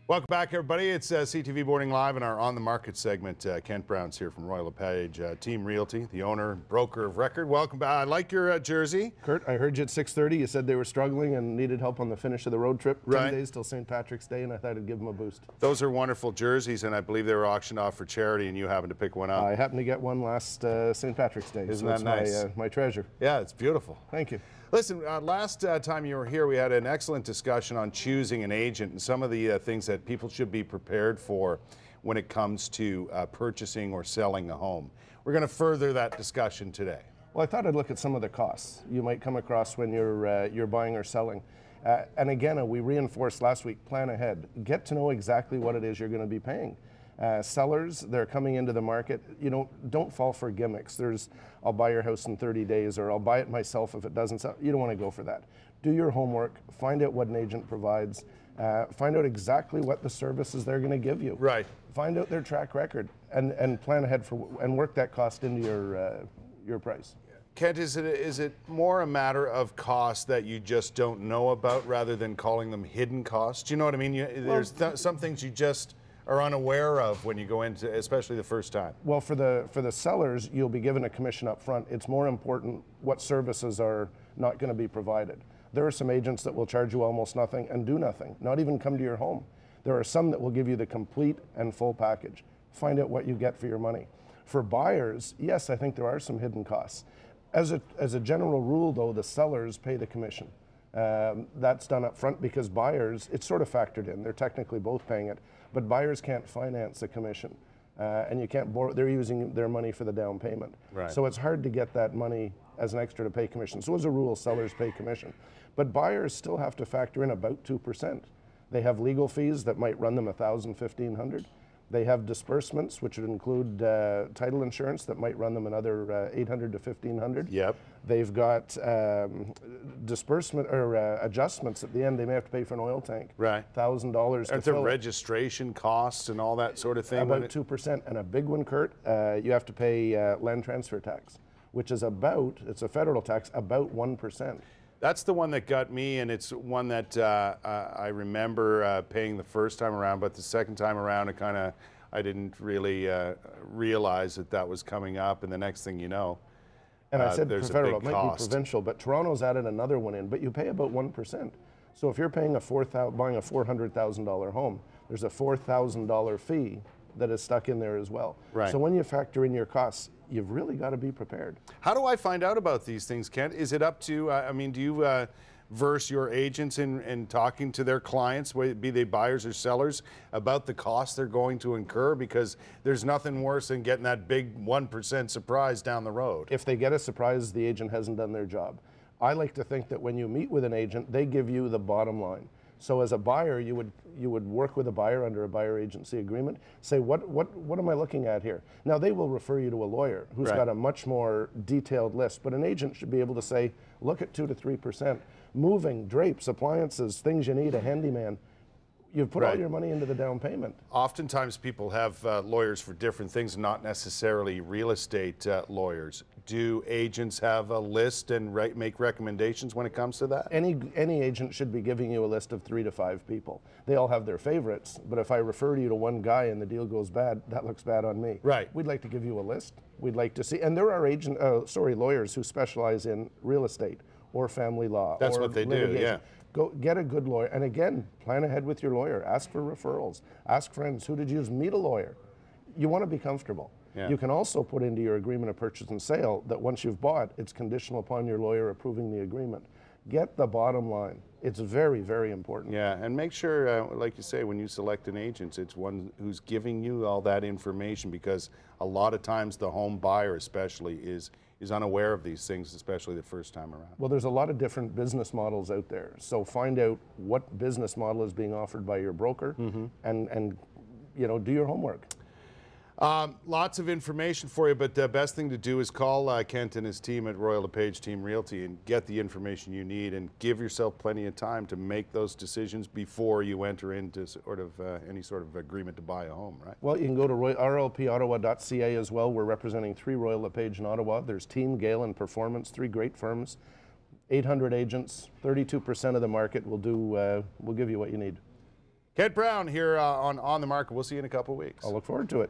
Welcome back, everybody. It's CTV Boarding Live in our On the Market segment. Kent Brown's here from Royal LePage Team Realty, the owner, broker of record. Welcome back. I like your jersey. Kurt, I heard you at 6:30. You said they were struggling and needed help on the finish of the road trip. Right. 10 days till St. Patrick's Day, and I thought I'd give them a boost. Those are wonderful jerseys, and I believe they were auctioned off for charity, and you happened to pick one up. I happened to get one last St. Patrick's Day. Isn't so that it's nice? my treasure. Yeah, it's beautiful. Thank you. Listen, last time you were here, we had an excellent discussion on choosing an agent and some of the things that people should be prepared for when it comes to purchasing or selling a home. We're going to further that discussion today. Well, I thought I'd look at some of the costs you might come across when you're buying or selling. And again, we reinforced last week, plan ahead. Get to know exactly what it is you're going to be paying. Sellers, they're coming into the market, don't fall for gimmicks. I'll buy your house in 30 days, or I'll buy it myself if it doesn't sell. You don't want to go for that. Do your homework, find out what an agent provides, find out exactly what the services they're going to give you. Right. Find out their track record and plan ahead and work that cost into your price. Kent, is it more a matter of cost that you just don't know about rather than calling them hidden costs? Do you know what I mean? There's some things you just are unaware of when you go into, especially the first time. Well, for the sellers, you'll be given a commission up front. It's more important what services are not going to be provided. There are some agents that will charge you almost nothing and do nothing, not even come to your home. There are some that will give you the complete and full package. Find out what you get for your money. For buyers, yes, I think there are some hidden costs. As a general rule, though, the sellers pay the commission. That's done up front because buyers, it's sort of factored in. They're technically both paying it, but buyers can't finance a commission. And you can't borrow, they're using their money for the down payment. Right. So it's hard to get that money as an extra to pay commission. So as a rule, sellers pay commission. But buyers still have to factor in about 2%. They have legal fees that might run them $1,000, $1,500. They have disbursements, which would include title insurance that might run them another $800 to $1,500. Yep. They've got disbursement or adjustments at the end. They may have to pay for an oil tank. Right. $1,000 to Aren't there fill it. registration costs and all that sort of thing? About 2%. And a big one, Kurt, you have to pay land transfer tax, which is it's a federal tax, about 1%. That's the one that got me, and it's one that I remember paying the first time around, but the second time around, I didn't really realize that was coming up, and the next thing you know, and I said there's federal, a big it might cost. be provincial, but Toronto's added another one in, but you pay about 1%. So if you're paying buying a $400,000 home, there's a $4,000 fee that is stuck in there as well. Right. So when you factor in your costs, you've really got to be prepared. How do I find out about these things, Kent? Is it up to, do you verse your agents in talking to their clients, be they buyers or sellers, about the costs they're going to incur? Because there's nothing worse than getting that big 1% surprise down the road. If they get a surprise, the agent hasn't done their job. I like to think that when you meet with an agent, they give you the bottom line. So as a buyer, you would work with a buyer under a buyer agency agreement. Say, what am I looking at here? Now, they will refer you to a lawyer who's Right. got a much more detailed list, but an agent should be able to say, look at 2 to 3%. Moving, drapes, appliances, things you need, a handyman. You've put all Right. your money into the down payment. Oftentimes people have lawyers for different things, not necessarily real estate lawyers. Do agents have a list and make recommendations when it comes to that? Any agent should be giving you a list of 3 to 5 people. They all have their favorites, but if I refer you to one guy and the deal goes bad, that looks bad on me. Right. We'd like to give you a list. We'd like to see, and there are lawyers who specialize in real estate or family law. That's or what they do, litigation. yeah. Go get a good lawyer, and again, plan ahead with your lawyer. Ask for referrals. Ask friends who did you use. Meet a lawyer. You want to be comfortable. Yeah. You can also put into your agreement of purchase and sale that once you've bought, it's conditional upon your lawyer approving the agreement. Get the bottom line. It's very, very important. Yeah, and make sure, like you say, when you select an agent, it's one who's giving you all that information, because a lot of times the home buyer especially is unaware of these things, especially the first time around. Well, there's a lot of different business models out there. So find out what business model is being offered by your broker, and do your homework. Lots of information for you, but the best thing to do is call Kent and his team at Royal LePage Team Realty and get the information you need, and give yourself plenty of time to make those decisions before you enter into any sort of agreement to buy a home, right? Well, you can go to rlpottawa.ca as well. We're representing 3 Royal LePage in Ottawa. There's Team, Gale, and Performance, 3 great firms. 800 agents, 32% of the market will give you what you need. Kent Brown here on the Market. We'll see you in a couple weeks. I'll look forward to it.